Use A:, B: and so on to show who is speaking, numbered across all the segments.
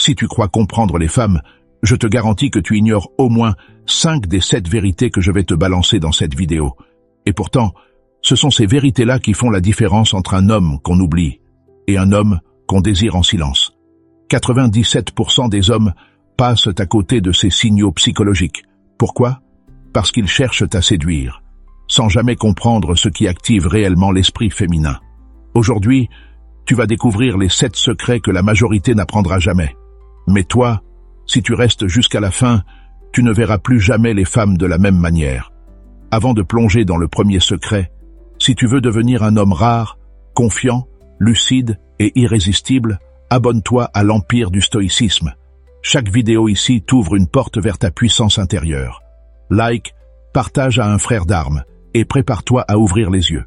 A: Si tu crois comprendre les femmes, je te garantis que tu ignores au moins 5 des 7 vérités que je vais te balancer dans cette vidéo. Et pourtant, ce sont ces vérités-là qui font la différence entre un homme qu'on oublie et un homme qu'on désire en silence. 97% des hommes passent à côté de ces signaux psychologiques. Pourquoi? Parce qu'ils cherchent à séduire, sans jamais comprendre ce qui active réellement l'esprit féminin. Aujourd'hui, tu vas découvrir les 7 secrets que la majorité n'apprendra jamais. Mais toi, si tu restes jusqu'à la fin, tu ne verras plus jamais les femmes de la même manière. Avant de plonger dans le premier secret, si tu veux devenir un homme rare, confiant, lucide et irrésistible, abonne-toi à l'Empire du Stoïcisme. Chaque vidéo ici t'ouvre une porte vers ta puissance intérieure. Like, partage à un frère d'armes et prépare-toi à ouvrir les yeux.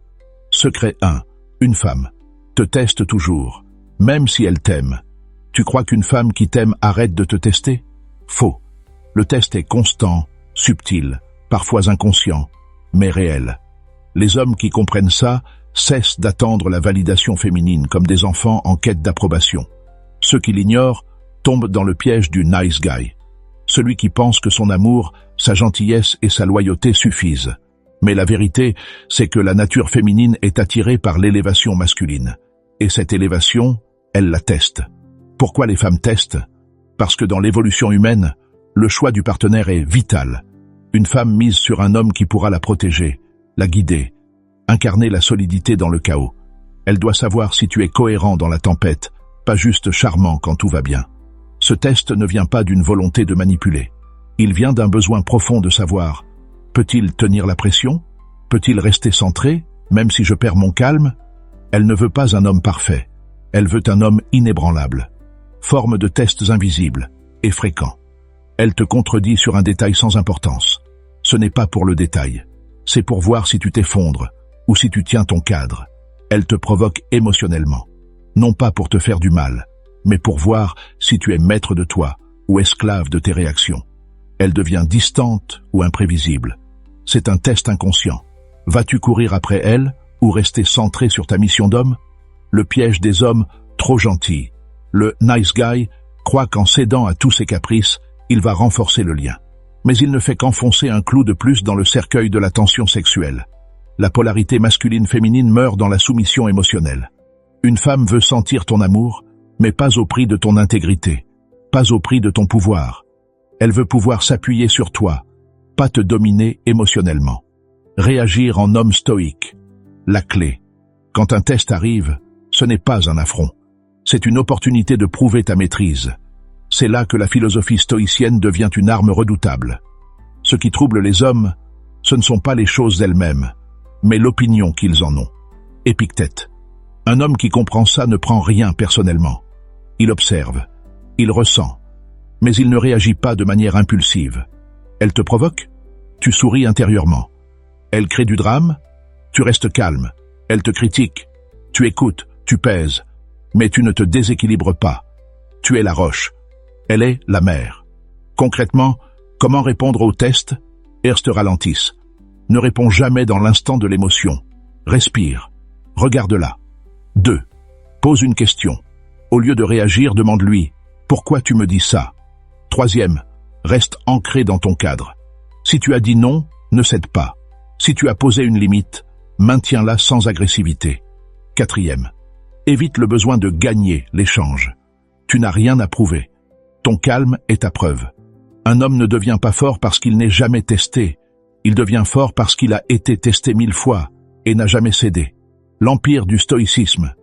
A: Secret 1. Une femme te teste toujours, même si elle t'aime. Tu crois qu'une femme qui t'aime arrête de te tester? Faux. Le test est constant, subtil, parfois inconscient, mais réel. Les hommes qui comprennent ça cessent d'attendre la validation féminine comme des enfants en quête d'approbation. Ceux qui l'ignorent tombent dans le piège du nice guy. Celui qui pense que son amour, sa gentillesse et sa loyauté suffisent. Mais la vérité, c'est que la nature féminine est attirée par l'élévation masculine. Et cette élévation, elle la teste. Pourquoi les femmes testent? Parce que dans l'évolution humaine, le choix du partenaire est vital. Une femme mise sur un homme qui pourra la protéger, la guider, incarner la solidité dans le chaos. Elle doit savoir si tu es cohérent dans la tempête, pas juste charmant quand tout va bien. Ce test ne vient pas d'une volonté de manipuler. Il vient d'un besoin profond de savoir. Peut-il tenir la pression? Peut-il rester centré, même si je perds mon calme? Elle ne veut pas un homme parfait. Elle veut un homme inébranlable. Forme de tests invisibles et fréquents. Elle te contredit sur un détail sans importance. Ce n'est pas pour le détail. C'est pour voir si tu t'effondres ou si tu tiens ton cadre. Elle te provoque émotionnellement. Non pas pour te faire du mal, mais pour voir si tu es maître de toi ou esclave de tes réactions. Elle devient distante ou imprévisible. C'est un test inconscient. Vas-tu courir après elle ou rester centré sur ta mission d'homme? Le piège des hommes trop gentils. Le nice guy croit qu'en cédant à tous ses caprices, il va renforcer le lien. Mais il ne fait qu'enfoncer un clou de plus dans le cercueil de la tension sexuelle. La polarité masculine-féminine meurt dans la soumission émotionnelle. Une femme veut sentir ton amour, mais pas au prix de ton intégrité, pas au prix de ton pouvoir. Elle veut pouvoir s'appuyer sur toi, pas te dominer émotionnellement. Réagir en homme stoïque. La clé. Quand un test arrive, ce n'est pas un affront. C'est une opportunité de prouver ta maîtrise. C'est là que la philosophie stoïcienne devient une arme redoutable. Ce qui trouble les hommes, ce ne sont pas les choses elles-mêmes, mais l'opinion qu'ils en ont. Épictète. Un homme qui comprend ça ne prend rien personnellement. Il observe, il ressent, mais il ne réagit pas de manière impulsive. Elle te provoque? Tu souris intérieurement. Elle crée du drame? Tu restes calme. Elle te critique? Tu écoutes, tu pèses, mais tu ne te déséquilibres pas. Tu es la roche. Elle est la mer. Concrètement, comment répondre au test? Erste ralentisse. Ne réponds jamais dans l'instant de l'émotion. Respire. Regarde-la. 2. Pose une question. Au lieu de réagir, demande-lui « Pourquoi tu me dis ça ?» 3e. Reste ancré dans ton cadre. Si tu as dit non, ne cède pas. Si tu as posé une limite, maintiens-la sans agressivité. 4e. Évite le besoin de gagner l'échange. Tu n'as rien à prouver. Ton calme est ta preuve. Un homme ne devient pas fort parce qu'il n'est jamais testé. Il devient fort parce qu'il a été testé 1000 fois et n'a jamais cédé. L'empire du stoïcisme.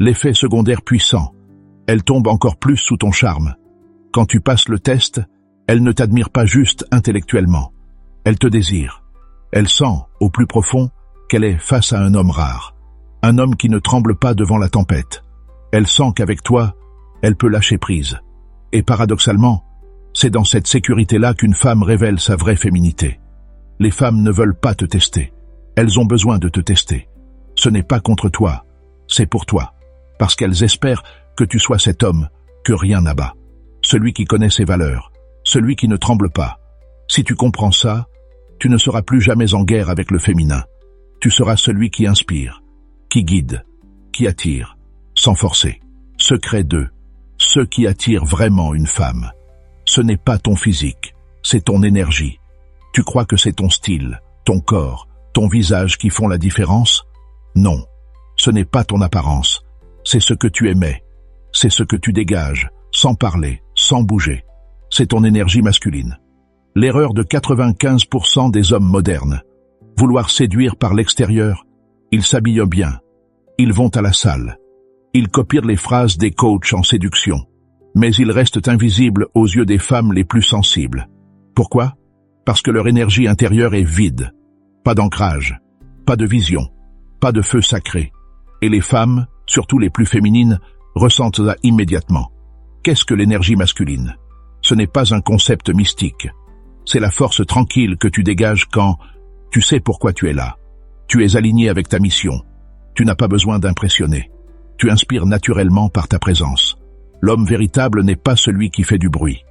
A: L'effet secondaire puissant. Elle tombe encore plus sous ton charme. Quand tu passes le test, elle ne t'admire pas juste intellectuellement. Elle te désire. Elle sent, au plus profond, qu'elle est face à un homme rare. Un homme qui ne tremble pas devant la tempête. Elle sent qu'avec toi, elle peut lâcher prise. Et paradoxalement, c'est dans cette sécurité-là qu'une femme révèle sa vraie féminité. Les femmes ne veulent pas te tester. Elles ont besoin de te tester. Ce n'est pas contre toi, c'est pour toi. Parce qu'elles espèrent que tu sois cet homme que rien n'abat. Celui qui connaît ses valeurs, celui qui ne tremble pas. Si tu comprends ça, tu ne seras plus jamais en guerre avec le féminin. Tu seras celui qui inspire, qui guide, qui attire, sans forcer. Secret 2. Ce qui attire vraiment une femme, ce n'est pas ton physique, c'est ton énergie. Tu crois que c'est ton style, ton corps, ton visage qui font la différence? Non, ce n'est pas ton apparence, c'est ce que tu émets, c'est ce que tu dégages, sans parler, sans bouger. C'est ton énergie masculine. L'erreur de 95% des hommes modernes. Vouloir séduire par l'extérieur, ils s'habillent bien, ils vont à la salle, ils copient les phrases des coachs en séduction, mais ils restent invisibles aux yeux des femmes les plus sensibles. Pourquoi? Parce que leur énergie intérieure est vide. Pas d'ancrage, pas de vision, pas de feu sacré. Et les femmes, surtout les plus féminines, ressentent ça immédiatement. Qu'est-ce que l'énergie masculine? Ce n'est pas un concept mystique. C'est la force tranquille que tu dégages quand tu sais pourquoi tu es là. Tu es aligné avec ta mission. Tu n'as pas besoin d'impressionner. Tu inspires naturellement par ta présence. L'homme véritable n'est pas celui qui fait du bruit.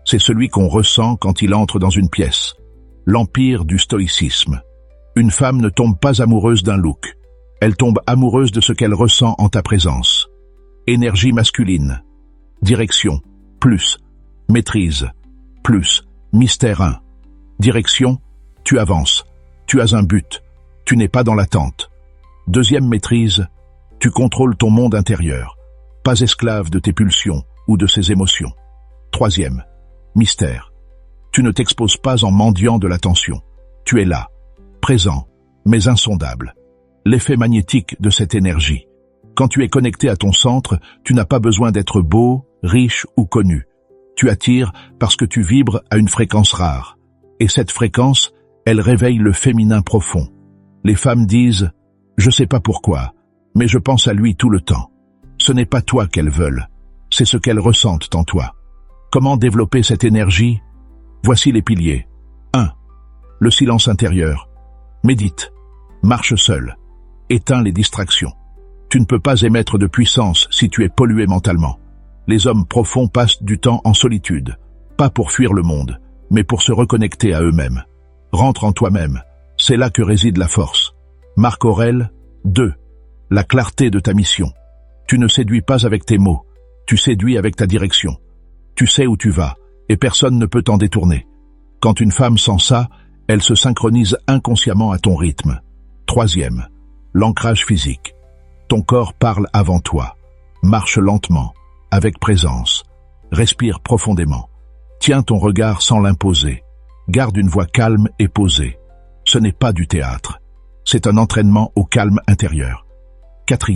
A: C'est celui qu'on ressent quand il entre dans une pièce. L'empire du stoïcisme. Une femme ne tombe pas amoureuse d'un look. Elle tombe amoureuse de ce qu'elle ressent en ta présence. Énergie masculine. Direction. Plus. Maîtrise. Plus. Mystère 1. Direction. Tu avances. Tu as un but. Tu n'es pas dans l'attente. Deuxième maîtrise. Tu contrôles ton monde intérieur. Pas esclave de tes pulsions ou de ses émotions. Troisième. Mystère. Tu ne t'exposes pas en mendiant de l'attention. Tu es là. Présent, mais insondable. L'effet magnétique de cette énergie. Quand tu es connecté à ton centre, tu n'as pas besoin d'être beau, riche ou connu. Tu attires parce que tu vibres à une fréquence rare. Et cette fréquence, elle réveille le féminin profond. Les femmes disent « Je sais pas pourquoi, mais je pense à lui tout le temps ». Ce n'est pas toi qu'elles veulent, c'est ce qu'elles ressentent en toi. Comment développer cette énergie? Voici les piliers. 1. Le silence intérieur. Médite. Marche seul. Éteins les distractions. Tu ne peux pas émettre de puissance si tu es pollué mentalement. Les hommes profonds passent du temps en solitude, pas pour fuir le monde, mais pour se reconnecter à eux-mêmes. Rentre en toi-même, c'est là que réside la force. Marc Aurèle. 2. La clarté de ta mission. Tu ne séduis pas avec tes mots, tu séduis avec ta direction. Tu sais où tu vas, et personne ne peut t'en détourner. Quand une femme sent ça, elle se synchronise inconsciemment à ton rythme. 3. L'ancrage physique. Ton corps parle avant toi. Marche lentement, avec présence. Respire profondément. Tiens ton regard sans l'imposer. Garde une voix calme et posée. Ce n'est pas du théâtre. C'est un entraînement au calme intérieur. 4.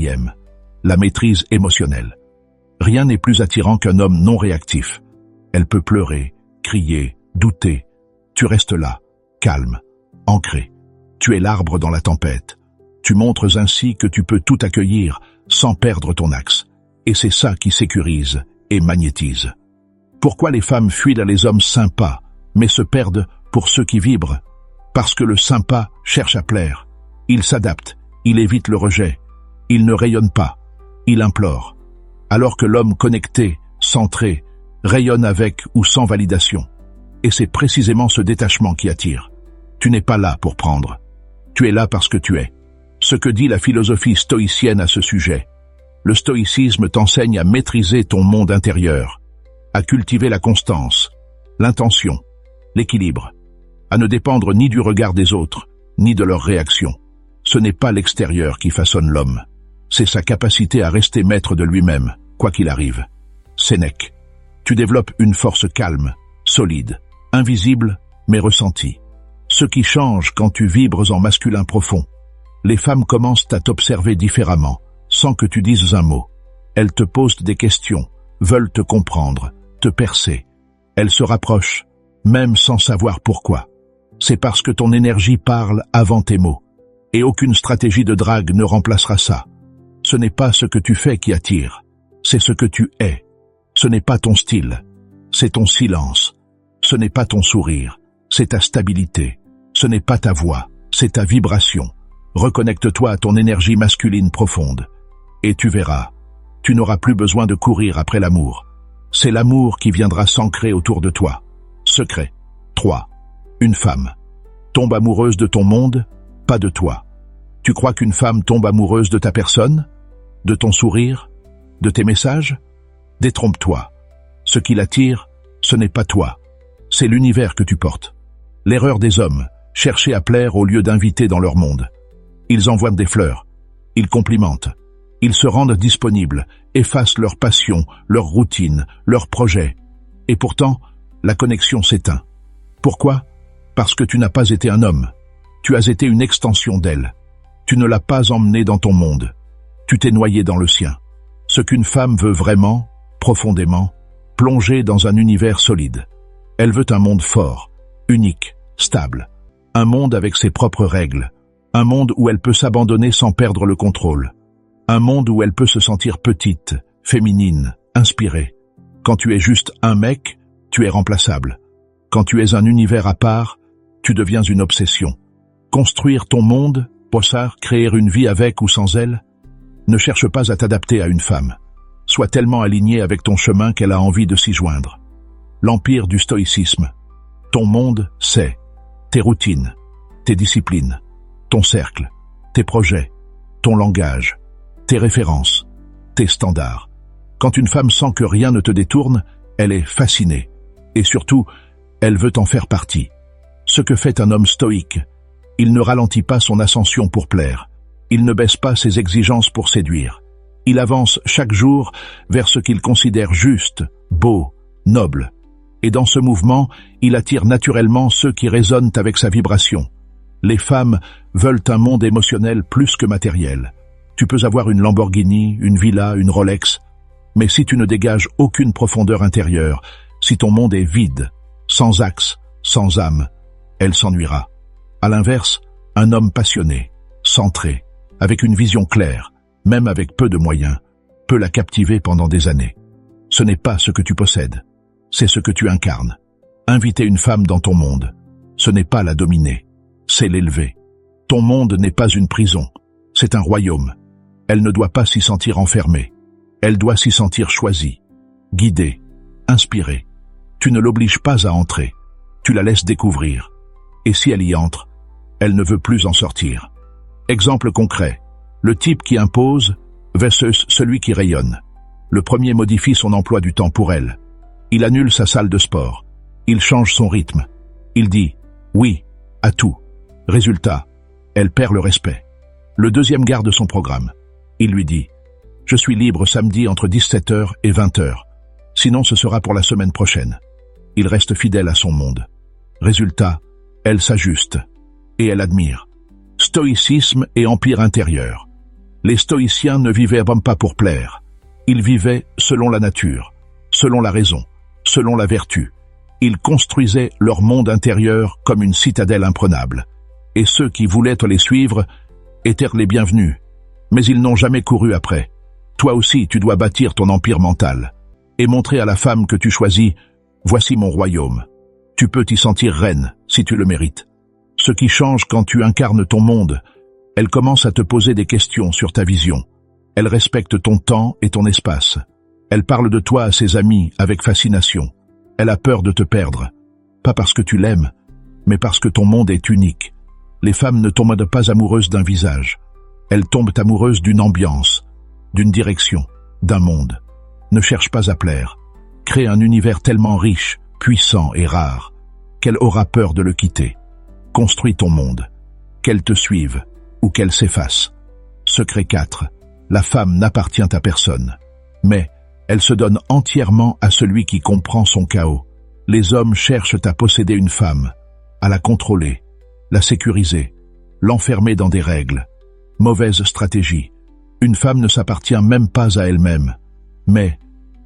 A: La maîtrise émotionnelle. Rien n'est plus attirant qu'un homme non réactif. Elle peut pleurer, crier, douter. Tu restes là, calme, ancré. Tu es l'arbre dans la tempête. Tu montres ainsi que tu peux tout accueillir sans perdre ton axe. Et c'est ça qui sécurise et magnétise. Pourquoi les femmes fuient les hommes sympas, mais se perdent pour ceux qui vibrent? Parce que le sympa cherche à plaire. Il s'adapte, il évite le rejet. Il ne rayonne pas, il implore. Alors que l'homme connecté, centré, rayonne avec ou sans validation. Et c'est précisément ce détachement qui attire. Tu n'es pas là pour prendre. Tu es là parce que tu es. Ce que dit la philosophie stoïcienne à ce sujet. Le stoïcisme t'enseigne à maîtriser ton monde intérieur, à cultiver la constance, l'intention, l'équilibre, à ne dépendre ni du regard des autres, ni de leurs réactions. Ce n'est pas l'extérieur qui façonne l'homme. C'est sa capacité à rester maître de lui-même, quoi qu'il arrive. Sénèque. Tu développes une force calme, solide, invisible, mais ressentie. Ce qui change quand tu vibres en masculin profond. Les femmes commencent à t'observer différemment, sans que tu dises un mot. Elles te posent des questions, veulent te comprendre, te percer. Elles se rapprochent, même sans savoir pourquoi. C'est parce que ton énergie parle avant tes mots. Et aucune stratégie de drague ne remplacera ça. Ce n'est pas ce que tu fais qui attire, c'est ce que tu es. Ce n'est pas ton style, c'est ton silence. Ce n'est pas ton sourire, c'est ta stabilité. Ce n'est pas ta voix, c'est ta vibration. Reconnecte-toi à ton énergie masculine profonde. Et tu verras, tu n'auras plus besoin de courir après l'amour. C'est l'amour qui viendra s'ancrer autour de toi. Secret. 3. Une femme. Tombe amoureuse de ton monde, pas de toi. Tu crois qu'une femme tombe amoureuse de ta personne? De ton sourire? De tes messages? Détrompe-toi. Ce qui l'attire, ce n'est pas toi. C'est l'univers que tu portes. L'erreur des hommes, chercher à plaire au lieu d'inviter dans leur monde. Ils envoient des fleurs. Ils complimentent. Ils se rendent disponibles, effacent leur passion, leur routine, leurs projets. Et pourtant, la connexion s'éteint. Pourquoi? Parce que tu n'as pas été un homme. Tu as été une extension d'elle. Tu ne l'as pas emmenée dans ton monde. Tu t'es noyé dans le sien. Ce qu'une femme veut vraiment, profondément, plonger dans un univers solide. Elle veut un monde fort, unique, stable. Un monde avec ses propres règles. Un monde où elle peut s'abandonner sans perdre le contrôle. Un monde où elle peut se sentir petite, féminine, inspirée. Quand tu es juste un mec, tu es remplaçable. Quand tu es un univers à part, tu deviens une obsession. Construire ton monde, Possard, créer une vie avec ou sans elle, ne cherche pas à t'adapter à une femme. Sois tellement aligné avec ton chemin qu'elle a envie de s'y joindre. L'empire du stoïcisme. Ton monde, c'est tes routines, tes disciplines, ton cercle, tes projets, ton langage, tes références, tes standards. Quand une femme sent que rien ne te détourne, elle est fascinée. Et surtout, elle veut en faire partie. Ce que fait un homme stoïque, il ne ralentit pas son ascension pour plaire. Il ne baisse pas ses exigences pour séduire. Il avance chaque jour vers ce qu'il considère juste, beau, noble. Et dans ce mouvement, il attire naturellement ceux qui résonnent avec sa vibration. Les femmes veulent un monde émotionnel plus que matériel. Tu peux avoir une Lamborghini, une villa, une Rolex, mais si tu ne dégages aucune profondeur intérieure, si ton monde est vide, sans axe, sans âme, elle s'ennuiera. À l'inverse, un homme passionné, centré, avec une vision claire, même avec peu de moyens, peut la captiver pendant des années. Ce n'est pas ce que tu possèdes, c'est ce que tu incarnes. Inviter une femme dans ton monde, ce n'est pas la dominer, c'est l'élever. Ton monde n'est pas une prison, c'est un royaume. Elle ne doit pas s'y sentir enfermée. Elle doit s'y sentir choisie, guidée, inspirée. Tu ne l'obliges pas à entrer, tu la laisses découvrir. Et si elle y entre, elle ne veut plus en sortir. Exemple concret, le type qui impose versus celui qui rayonne. Le premier modifie son emploi du temps pour elle. Il annule sa salle de sport. Il change son rythme. Il dit « oui » à tout. Résultat, elle perd le respect. Le deuxième garde son programme. Il lui dit « je suis libre samedi entre 17h et 20h. Sinon ce sera pour la semaine prochaine. » Il reste fidèle à son monde. Résultat, elle s'ajuste. Et elle admire. Stoïcisme et empire intérieur. Les stoïciens ne vivaient pas pour plaire. Ils vivaient selon la nature, selon la raison, selon la vertu. Ils construisaient leur monde intérieur comme une citadelle imprenable. Et ceux qui voulaient les suivre étaient les bienvenus. Mais ils n'ont jamais couru après. Toi aussi, tu dois bâtir ton empire mental. Et montrer à la femme que tu choisis, voici mon royaume. Tu peux t'y sentir reine, si tu le mérites. Ce qui change quand tu incarnes ton monde, elle commence à te poser des questions sur ta vision. Elle respecte ton temps et ton espace. Elle parle de toi à ses amis avec fascination. Elle a peur de te perdre. Pas parce que tu l'aimes, mais parce que ton monde est unique. Les femmes ne tombent pas amoureuses d'un visage. Elles tombent amoureuses d'une ambiance, d'une direction, d'un monde. Ne cherche pas à plaire. Crée un univers tellement riche, puissant et rare, qu'elle aura peur de le quitter. Construis ton monde. Qu'elle te suive ou qu'elle s'efface. Secret 4. La femme n'appartient à personne. Mais elle se donne entièrement à celui qui comprend son chaos. Les hommes cherchent à posséder une femme, à la contrôler, la sécuriser, l'enfermer dans des règles. Mauvaise stratégie. Une femme ne s'appartient même pas à elle-même. Mais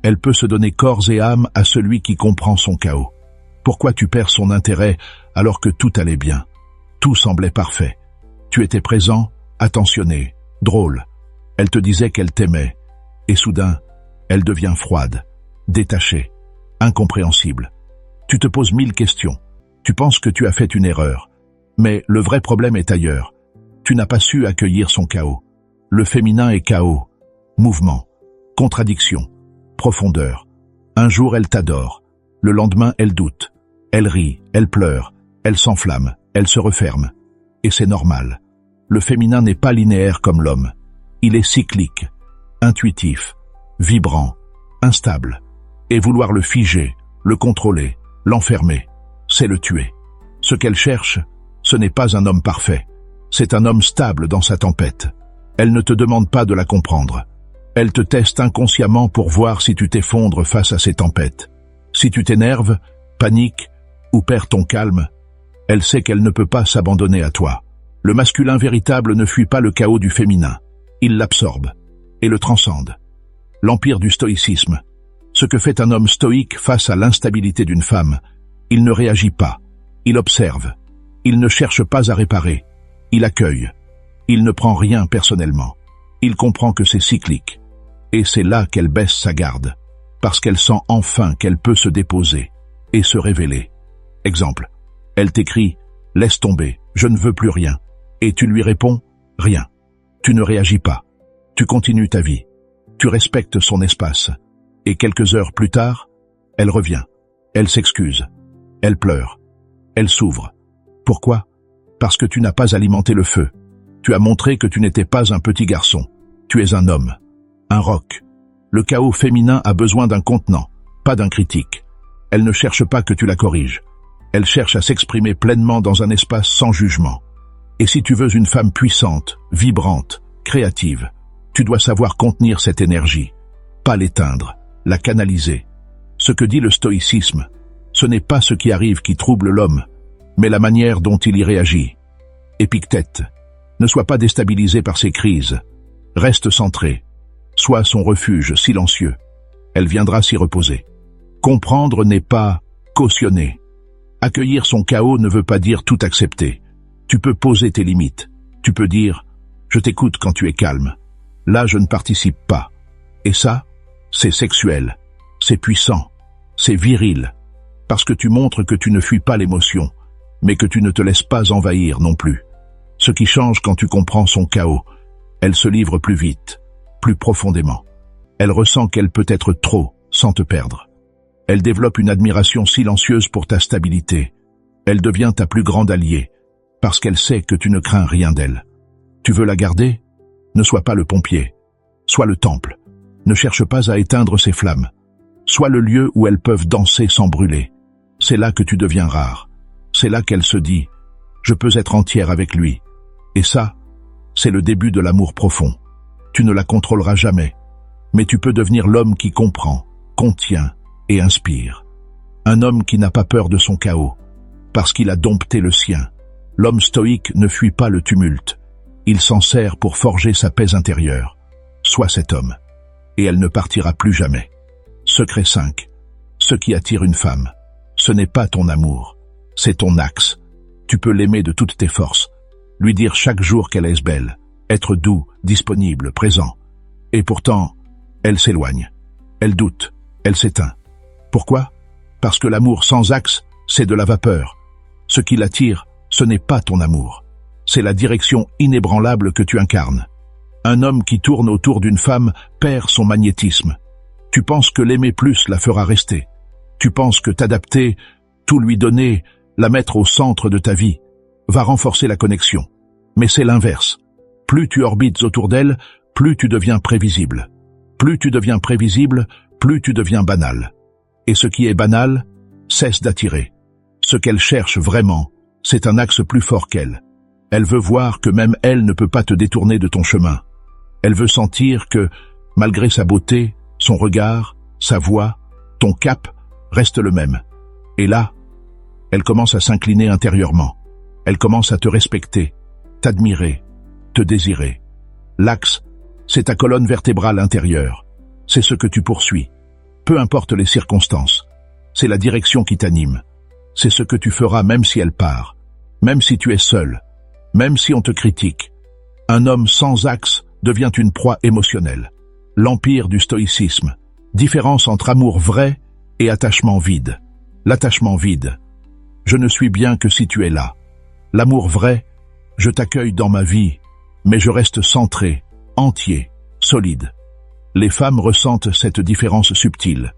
A: elle peut se donner corps et âme à celui qui comprend son chaos. Pourquoi tu perds son intérêt alors que tout allait bien? Tout semblait parfait. Tu étais présent, attentionné, drôle. Elle te disait qu'elle t'aimait. Et soudain, elle devient froide, détachée, incompréhensible. Tu te poses 1000 questions. Tu penses que tu as fait une erreur. Mais le vrai problème est ailleurs. Tu n'as pas su accueillir son chaos. Le féminin est chaos, mouvement, contradiction, profondeur. Un jour, elle t'adore. Le lendemain, elle doute. Elle rit, elle pleure, elle s'enflamme, elle se referme. Et c'est normal. Le féminin n'est pas linéaire comme l'homme. Il est cyclique, intuitif, vibrant, instable. Et vouloir le figer, le contrôler, l'enfermer, c'est le tuer. Ce qu'elle cherche, ce n'est pas un homme parfait. C'est un homme stable dans sa tempête. Elle ne te demande pas de la comprendre. Elle te teste inconsciemment pour voir si tu t'effondres face à ses tempêtes. Si tu t'énerves, paniques ou perds ton calme, elle sait qu'elle ne peut pas s'abandonner à toi. Le masculin véritable ne fuit pas le chaos du féminin. Il l'absorbe et le transcende. L'empire du stoïcisme. Ce que fait un homme stoïque face à l'instabilité d'une femme, il ne réagit pas, il observe, il ne cherche pas à réparer, il accueille, il ne prend rien personnellement, il comprend que c'est cyclique, et c'est là qu'elle baisse sa garde, parce qu'elle sent enfin qu'elle peut se déposer et se révéler. Exemple, elle t'écrit « Laisse tomber, je ne veux plus rien », et tu lui réponds « Rien ». Tu ne réagis pas, tu continues ta vie, tu respectes son espace, et quelques heures plus tard, elle revient, elle s'excuse, elle pleure, elle s'ouvre. Pourquoi? Parce que tu n'as pas alimenté le feu. Tu as montré que tu n'étais pas un petit garçon. Tu es un homme, un roc. Le chaos féminin a besoin d'un contenant, pas d'un critique. Elle ne cherche pas que tu la corriges. Elle cherche à s'exprimer pleinement dans un espace sans jugement. Et si tu veux une femme puissante, vibrante, créative, tu dois savoir contenir cette énergie, pas l'éteindre, la canaliser. Ce que dit le stoïcisme, ce n'est pas ce qui arrive qui trouble l'homme, mais la manière dont il y réagit. Épictète, ne sois pas déstabilisé par ces crises. Reste centré. Sois son refuge silencieux. Elle viendra s'y reposer. Comprendre n'est pas cautionner. Accueillir son chaos ne veut pas dire tout accepter. Tu peux poser tes limites. Tu peux dire « Je t'écoute quand tu es calme. Là, je ne participe pas. » Et ça, c'est sexuel. C'est puissant. C'est viril. Parce que tu montres que tu ne fuis pas l'émotion, mais que tu ne te laisses pas envahir non plus. Ce qui change quand tu comprends son chaos, elle se livre plus vite, plus profondément. Elle ressent qu'elle peut être trop, sans te perdre. Elle développe une admiration silencieuse pour ta stabilité. Elle devient ta plus grande alliée, parce qu'elle sait que tu ne crains rien d'elle. Tu veux la garder? Ne sois pas le pompier. Sois le temple. Ne cherche pas à éteindre ses flammes. Sois le lieu où elles peuvent danser sans brûler. C'est là que tu deviens rare. C'est là qu'elle se dit « Je peux être entière avec lui ». Et ça, c'est le début de l'amour profond. Tu ne la contrôleras jamais, mais tu peux devenir l'homme qui comprend, contient et inspire. Un homme qui n'a pas peur de son chaos, parce qu'il a dompté le sien. L'homme stoïque ne fuit pas le tumulte. Il s'en sert pour forger sa paix intérieure. Sois cet homme, et elle ne partira plus jamais. Secret 5. Ce qui attire une femme, ce n'est pas ton amour, c'est ton axe. Tu peux l'aimer de toutes tes forces, lui dire chaque jour qu'elle est belle, être doux, disponible, présent. Et pourtant, elle s'éloigne, elle doute, elle s'éteint. Pourquoi? Parce que l'amour sans axe, c'est de la vapeur. Ce qui l'attire, ce n'est pas ton amour. C'est la direction inébranlable que tu incarnes. Un homme qui tourne autour d'une femme perd son magnétisme. Tu penses que l'aimer plus la fera rester. Tu penses que t'adapter, tout lui donner, la mettre au centre de ta vie, va renforcer la connexion. Mais c'est l'inverse. Plus tu orbites autour d'elle, plus tu deviens prévisible. Plus tu deviens prévisible, plus tu deviens banal. Et ce qui est banal, cesse d'attirer. Ce qu'elle cherche vraiment, c'est un axe plus fort qu'elle. Elle veut voir que même elle ne peut pas te détourner de ton chemin. Elle veut sentir que, malgré sa beauté, son regard, sa voix, ton cap, reste le même. Et là, elle commence à s'incliner intérieurement. Elle commence à te respecter, t'admirer, te désirer. L'axe, c'est ta colonne vertébrale intérieure. C'est ce que tu poursuis. Peu importe les circonstances. C'est la direction qui t'anime. C'est ce que tu feras même si elle part. Même si tu es seul. Même si on te critique. Un homme sans axe devient une proie émotionnelle. L'empire du stoïcisme. Différence entre amour vrai et attachement vide. L'attachement vide. Je ne suis bien que si tu es là. L'amour vrai, je t'accueille dans ma vie, mais je reste centré, entier, solide. Les femmes ressentent cette différence subtile,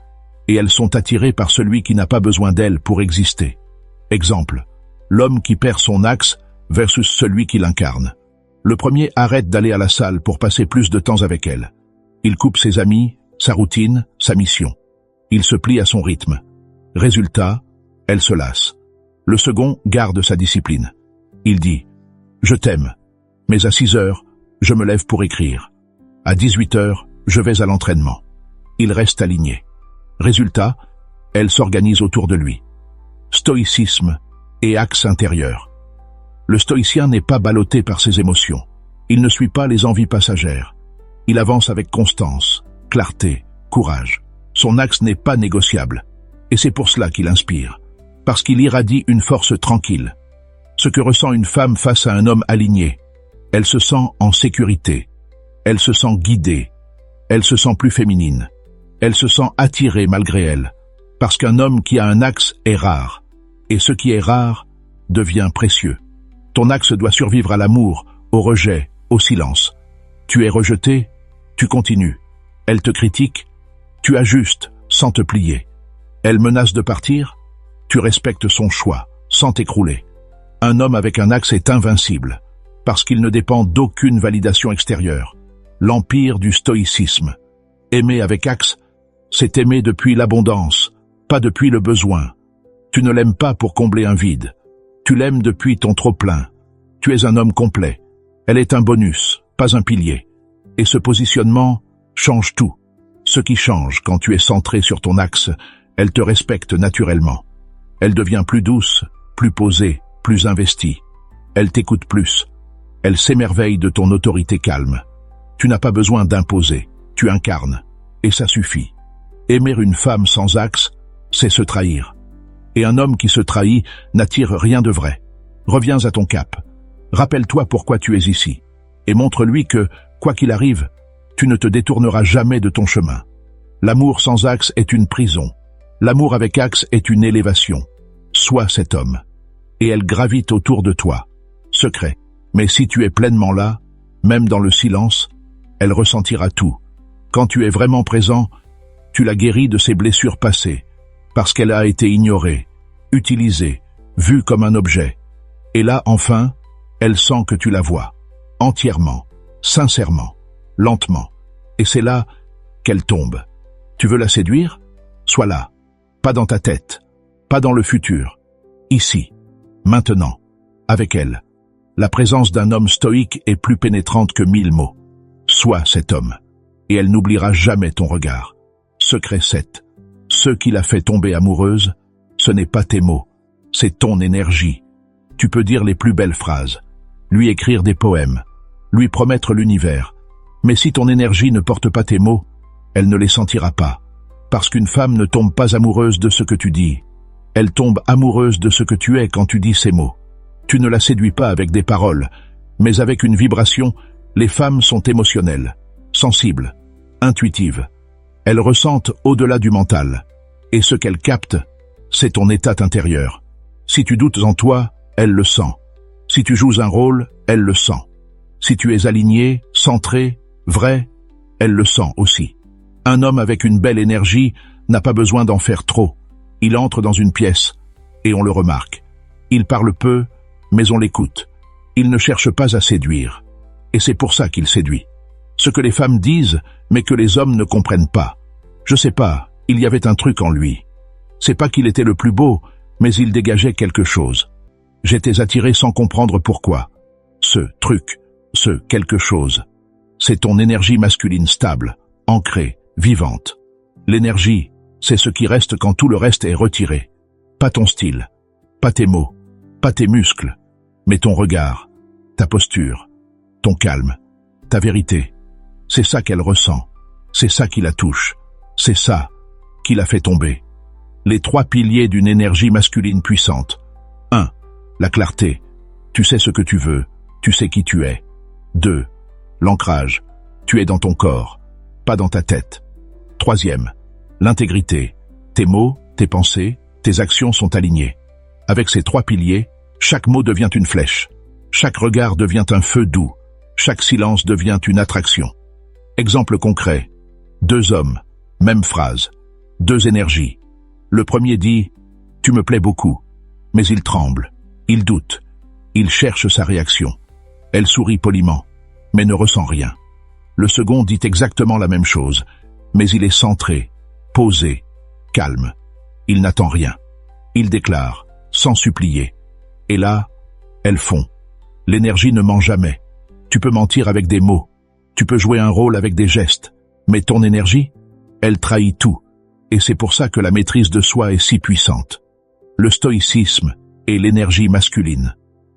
A: et elles sont attirées par celui qui n'a pas besoin d'elles pour exister. Exemple, l'homme qui perd son axe versus celui qui l'incarne. Le premier arrête d'aller à la salle pour passer plus de temps avec elle. Il coupe ses amis, sa routine, sa mission. Il se plie à son rythme. Résultat, elle se lasse. Le second garde sa discipline. Il dit « Je t'aime, mais à 6 heures, je me lève pour écrire. À 18 heures, je vais à l'entraînement. » Il reste aligné. Résultat, elle s'organise autour de lui. Stoïcisme et axe intérieur. Le stoïcien n'est pas ballotté par ses émotions. Il ne suit pas les envies passagères. Il avance avec constance, clarté, courage. Son axe n'est pas négociable. Et c'est pour cela qu'il inspire. Parce qu'il irradie une force tranquille. Ce que ressent une femme face à un homme aligné. Elle se sent en sécurité. Elle se sent guidée. Elle se sent plus féminine. Elle se sent attirée malgré elle. Parce qu'un homme qui a un axe est rare. Et ce qui est rare devient précieux. Ton axe doit survivre à l'amour, au rejet, au silence. Tu es rejeté, tu continues. Elle te critique, tu ajustes sans te plier. Elle menace de partir, tu respectes son choix, sans t'écrouler. Un homme avec un axe est invincible, parce qu'il ne dépend d'aucune validation extérieure. L'empire du stoïcisme. Aimer avec axe, c'est aimer depuis l'abondance, pas depuis le besoin. Tu ne l'aimes pas pour combler un vide. Tu l'aimes depuis ton trop-plein. Tu es un homme complet. Elle est un bonus, pas un pilier. Et ce positionnement change tout. Ce qui change quand tu es centré sur ton axe, elle te respecte naturellement. Elle devient plus douce, plus posée, plus investie. Elle t'écoute plus. Elle s'émerveille de ton autorité calme. Tu n'as pas besoin d'imposer, tu incarnes. Et ça suffit. Aimer une femme sans axe, c'est se trahir. Et un homme qui se trahit n'attire rien de vrai. Reviens à ton cap. Rappelle-toi pourquoi tu es ici. Et montre-lui que, quoi qu'il arrive, tu ne te détourneras jamais de ton chemin. L'amour sans axe est une prison. L'amour avec axe est une élévation. Sois cet homme. Et elle gravite autour de toi. Secret. Mais si tu es pleinement là, même dans le silence, elle ressentira tout. Quand tu es vraiment présent, tu la guéris de ses blessures passées, parce qu'elle a été ignorée, utilisée, vue comme un objet. Et là, enfin, elle sent que tu la vois, entièrement, sincèrement, lentement. Et c'est là qu'elle tombe. Tu veux la séduire? Sois là. Pas dans ta tête, pas dans le futur. Ici, maintenant, avec elle. La présence d'un homme stoïque est plus pénétrante que 1000 mots. Sois cet homme, et elle n'oubliera jamais ton regard. Secret 7. Ce qui l'a fait tomber amoureuse, ce n'est pas tes mots, c'est ton énergie. Tu peux dire les plus belles phrases, lui écrire des poèmes, lui promettre l'univers. Mais si ton énergie ne porte pas tes mots, elle ne les sentira pas. Parce qu'une femme ne tombe pas amoureuse de ce que tu dis. Elle tombe amoureuse de ce que tu es quand tu dis ces mots. Tu ne la séduis pas avec des paroles, mais avec une vibration. Les femmes sont émotionnelles, sensibles, intuitives. Elles ressentent au-delà du mental. Et ce qu'elles captent, c'est ton état intérieur. Si tu doutes en toi, elle le sent. Si tu joues un rôle, elle le sent. Si tu es aligné, centré, vrai, elle le sent aussi. Un homme avec une belle énergie n'a pas besoin d'en faire trop. Il entre dans une pièce, et on le remarque. Il parle peu, mais on l'écoute. Il ne cherche pas à séduire. Et c'est pour ça qu'il séduit. Ce que les femmes disent, mais que les hommes ne comprennent pas. Je sais pas, il y avait un truc en lui. C'est pas qu'il était le plus beau, mais il dégageait quelque chose. J'étais attiré sans comprendre pourquoi. Ce truc, ce quelque chose, c'est ton énergie masculine stable, ancrée, vivante. L'énergie, c'est ce qui reste quand tout le reste est retiré. Pas ton style, pas tes mots, pas tes muscles, mais ton regard, ta posture, ton calme, ta vérité. C'est ça qu'elle ressent, c'est ça qui la touche, c'est ça qui la fait tomber. Les 3 piliers d'une énergie masculine puissante. 1. La clarté. Tu sais ce que tu veux, tu sais qui tu es. 2. L'ancrage. Tu es dans ton corps, pas dans ta tête. 3e. L'intégrité. Tes mots, tes pensées, tes actions sont alignés. Avec ces 3 piliers, chaque mot devient une flèche. Chaque regard devient un feu doux. Chaque silence devient une attraction. Exemple concret. 2 hommes, même phrase. 2 énergies. Le premier dit « Tu me plais beaucoup », mais il tremble, il doute, il cherche sa réaction. Elle sourit poliment, mais ne ressent rien. Le second dit exactement la même chose, mais il est centré, posé, calme. Il n'attend rien. Il déclare, sans supplier. Et là, elles font. L'énergie ne ment jamais. Tu peux mentir avec des mots. Tu peux jouer un rôle avec des gestes. Mais ton énergie, elle trahit tout. Et c'est pour ça que la maîtrise de soi est si puissante. Le stoïcisme est l'énergie masculine.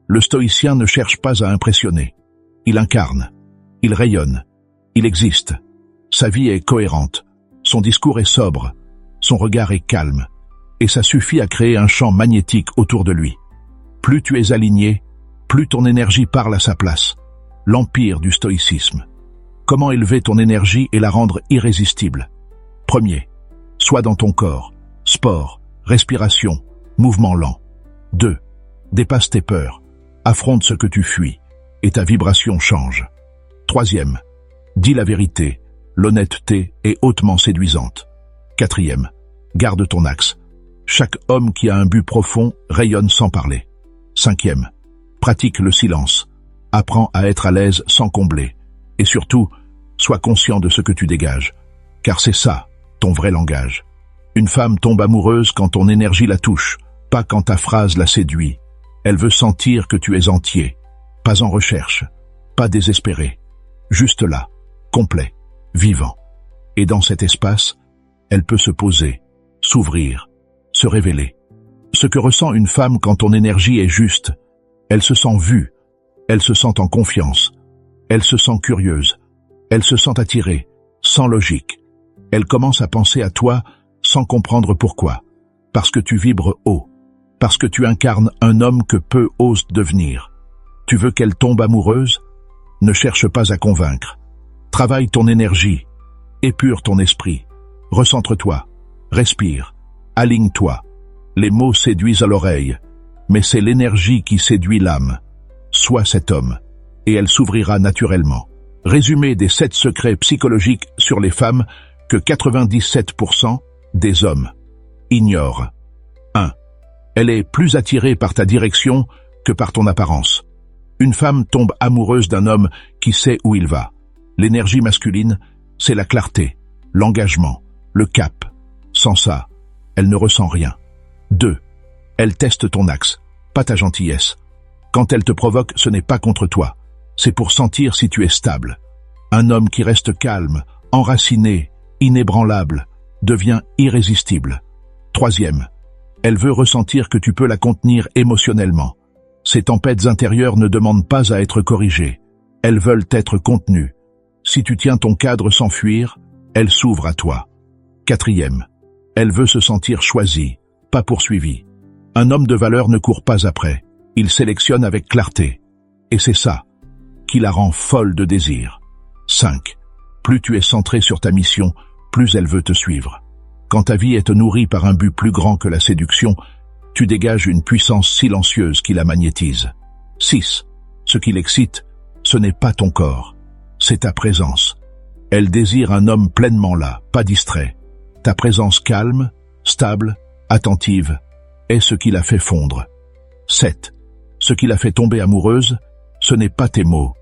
A: Le stoïcien ne cherche pas à impressionner. Il incarne. Il rayonne. Il existe. Sa vie est cohérente. Son discours est sobre. Son regard est calme. Et ça suffit à créer un champ magnétique autour de lui. Plus tu es aligné, plus ton énergie parle à sa place. L'empire du stoïcisme. Comment élever ton énergie et la rendre irrésistible? Premier, sois dans ton corps. Sport, respiration, mouvement lent. 2. Dépasse tes peurs. Affronte ce que tu fuis. Et ta vibration change. Troisième, dis la vérité. L'honnêteté est hautement séduisante. Quatrième, garde ton axe. Chaque homme qui a un but profond rayonne sans parler. Cinquième, pratique le silence. Apprends à être à l'aise sans combler. Et surtout, sois conscient de ce que tu dégages. Car c'est ça, ton vrai langage. Une femme tombe amoureuse quand ton énergie la touche, pas quand ta phrase la séduit. Elle veut sentir que tu es entier, pas en recherche, pas désespéré. Juste là, complet, vivant. Et dans cet espace, elle peut se poser, s'ouvrir, se révéler. Ce que ressent une femme quand ton énergie est juste, elle se sent vue, elle se sent en confiance, elle se sent curieuse, elle se sent attirée, sans logique. Elle commence à penser à toi sans comprendre pourquoi. Parce que tu vibres haut, parce que tu incarnes un homme que peu osent devenir. Tu veux qu'elle tombe amoureuse? Ne cherche pas à convaincre. Travaille ton énergie, épure ton esprit, recentre-toi, respire, aligne-toi. Les mots séduisent à l'oreille, mais c'est l'énergie qui séduit l'âme. Sois cet homme, et elle s'ouvrira naturellement. Résumé des 7 secrets psychologiques sur les femmes que 97% des hommes ignorent. 1. Elle est plus attirée par ta direction que par ton apparence. Une femme tombe amoureuse d'un homme qui sait où il va. L'énergie masculine, c'est la clarté, l'engagement, le cap. Sans ça, elle ne ressent rien. 2. Elle teste ton axe, pas ta gentillesse. Quand elle te provoque, ce n'est pas contre toi. C'est pour sentir si tu es stable. Un homme qui reste calme, enraciné, inébranlable, devient irrésistible. 3. Elle veut ressentir que tu peux la contenir émotionnellement. Ces tempêtes intérieures ne demandent pas à être corrigées. Elles veulent être contenues. Si tu tiens ton cadre sans fuir, elle s'ouvre à toi. 4. Elle veut se sentir choisie, pas poursuivie. Un homme de valeur ne court pas après. Il sélectionne avec clarté. Et c'est ça qui la rend folle de désir. 5. Plus tu es centré sur ta mission, plus elle veut te suivre. Quand ta vie est nourrie par un but plus grand que la séduction, tu dégages une puissance silencieuse qui la magnétise. 6. Ce qui l'excite, ce n'est pas ton corps, c'est ta présence. Elle désire un homme pleinement là, pas distrait. Ta présence calme, stable, attentive, est ce qui la fait fondre. 7. Ce qui la fait tomber amoureuse, ce n'est pas tes mots,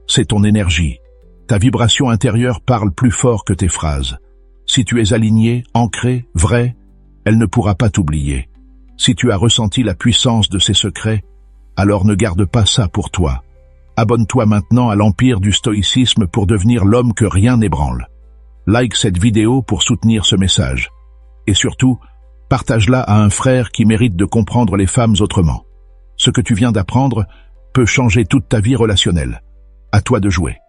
A: c'est ton énergie. Ta vibration intérieure parle plus fort que tes phrases. Si tu es aligné, ancré, vrai, elle ne pourra pas t'oublier. Si tu as ressenti la puissance de ses secrets, alors ne garde pas ça pour toi. Abonne-toi maintenant à l'Empire du Stoïcisme pour devenir l'homme que rien n'ébranle. Like cette vidéo pour soutenir ce message. Et surtout, partage-la à un frère qui mérite de comprendre les femmes autrement. Ce que tu viens d'apprendre peut changer toute ta vie relationnelle. À toi de jouer.